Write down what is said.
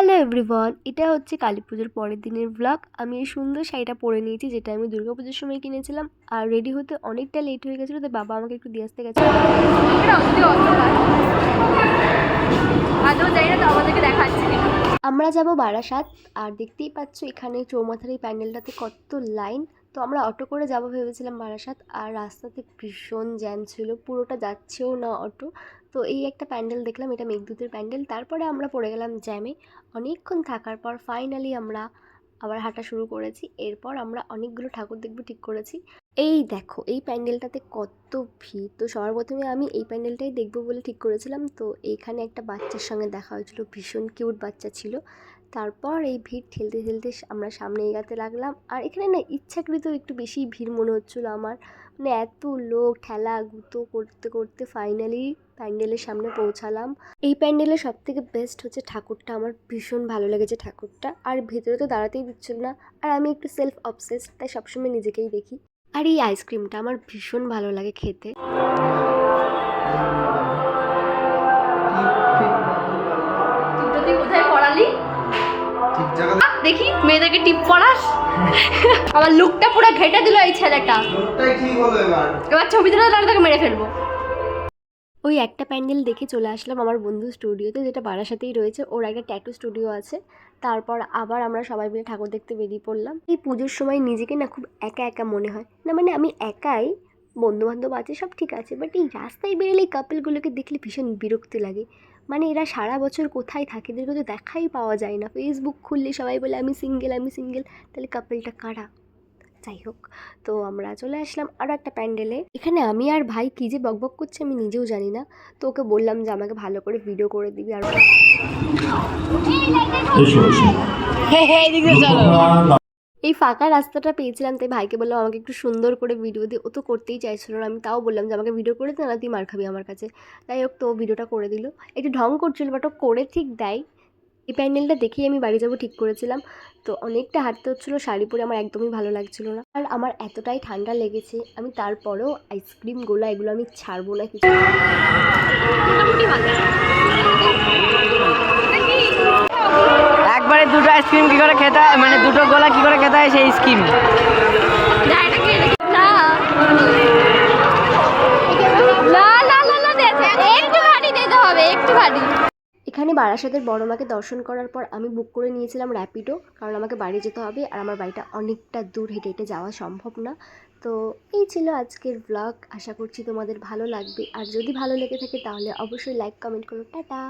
Hello everyone, এটা হচ্ছে কালী পুজোর পরের দিনের ব্লগ। আমি এই সুন্দর শাড়িটা পরে নিয়েছি, যেটা আমি দুর্গাপুজোর সময় কিনেছিলাম। আর রেডি হতে অনেকটা লেট হয়ে গেছিলো, তাই বাবা আমাকে একটু দিয়ে আসতে গেছে। আমরা যাব বারাসাত। আর দেখতেই পাচ্ছ এখানে চৌমাথার এই প্যান্ডেলটাতে কত লাইন। তো আমরা অটো করে যাব ভেবেছিলাম বারাসাত, আর রাস্তাতে ভীষণ জ্যাম ছিল, পুরোটা যাচ্ছেও না অটো। তো এই একটা প্যান্ডেল দেখলাম, এটা মেঘদূতের প্যান্ডেল। তারপরে আমরা পড়ে গেলাম জ্যামে। অনেকক্ষণ থাকার পর ফাইনালি আমরা আবার হাঁটা শুরু করেছি। এরপর আমরা অনেকগুলো ঠাকুর দেখবো ঠিক করেছি। এই দেখো, এই প্যান্ডেলটাতে কত ভিড়। তো সবার প্রথমে আমি এই প্যান্ডেলটাই দেখবো বলে ঠিক করেছিলাম। তো এইখানে একটা বাচ্চার সঙ্গে দেখা হয়েছিল, ভীষণ কিউট বাচ্চা ছিল। তারপর এই ভিড় ঠেলতে ঠেলতে আমরা সামনে এগাতে লাগলাম। আর এখানে না ইচ্ছাকৃত একটু বেশি ভিড় মনে হচ্ছিলো আমার, মানে এত লোক ঠেলা গুঁতো করতে করতে ফাইনালি প্যান্ডেলের সামনে পৌঁছালাম। এই প্যান্ডেলের সব থেকে বেস্ট হচ্ছে ঠাকুরটা, আমার ভীষণ ভালো লেগেছে ঠাকুরটা। আর ভেতরে তো দাঁড়াতেই দিচ্ছিল না, আর আমি একটু সেলফ অবসেসড, তাই সবসময় নিজেকেই দেখি। আর এই আইসক্রিমটা আমার ভীষণ ভালো লাগে খেতে। কোথায় পড়ালি দেখি, মেয়েদেরকে টিপ পড়াস? আমার লুকটা পুরো ঘেটে দিল এই ছেলেটা। এবার ছবি তুলে তাকে মেরে ফেলবো। ওই একটা প্যান্ডেল দেখে চলে আসলাম আমার বন্ধুর স্টুডিওতে, যেটা বারাসাতেই রয়েছে। ওর একটা ট্যাটু স্টুডিও আছে। তারপর আবার আমরা সবাই মিলে ঠাকুর দেখতে বেরিয়ে পড়লাম। এই পুজোর সময় নিজেকে না খুব একা একা মনে হয় না, মানে আমি একাই, বন্ধুবান্ধব আছে সব ঠিক আছে, বাট এই রাস্তায় বেরোলে এই কাপলগুলোকে দেখলে ভীষণ বিরক্তি লাগে। মানে এরা সারা বছর কোথায় থাকে, এদেরকে তো দেখাই পাওয়া যায় না। ফেসবুক খুললে সবাই বলে আমি সিঙ্গেল আমি সিঙ্গেল, তাহলে কাপলটা কারা? যাই হোক, তো আমরা চলে আসলাম আরও একটা প্যান্ডেলে। এখানে আমি আর ভাই কী যে বকবক করছে আমি নিজেও জানি না। তো ওকে বললাম যে আমাকে ভালো করে ভিডিও করে দিবি। আর এই ফাঁকা রাস্তাটা পেয়েছিলাম, তাই ভাইকে বললাম আমাকে একটু সুন্দর করে ভিডিও দিয়ে। ও তো করতেই চাইছিল না, আমি তাও বললাম যে আমাকে ভিডিও করে দে, না তুই মার খাবি আমার কাছে। যাই হোক, তো ভিডিওটা করে দিল। একটু ঢং করছিল, বাট ও করে ঠিক দেয়। এই প্যান্ডেলটা দেখেই আমি বাড়ি যাব ঠিক করেছিলাম। তো অনেকটা হাঁটতে হচ্ছিলো, শাড়ি পরে আমার একদমই ভালো লাগছিল না। আর আমার এতটাই ঠান্ডা লেগেছে, আমি তারপরেও আইসক্রিম গোলা এগুলো আমি ছাড়বো না কিছু। একবারে দুটো আইসক্রিম কি করে খেতে হয়, মানে দুটো গোলা কি করে খেতে হয় সেই স্কিম। এখানে বারাসাতের বড় মাকে দর্শন করার পর আমি বুক করে নিয়েছিলাম র্যাপিডো, কারণ আমাকে বাড়ি যেতে হবে। আর আমার বাড়িটা অনেকটা দূর, হেঁটে হেঁটে যাওয়া সম্ভব না। তো এই ছিল আজকের ব্লগ। আশা করছি তোমাদের ভালো লাগবে। আর যদি ভালো লেগে থাকে তাহলে অবশ্যই লাইক কমেন্ট করো। টাটা।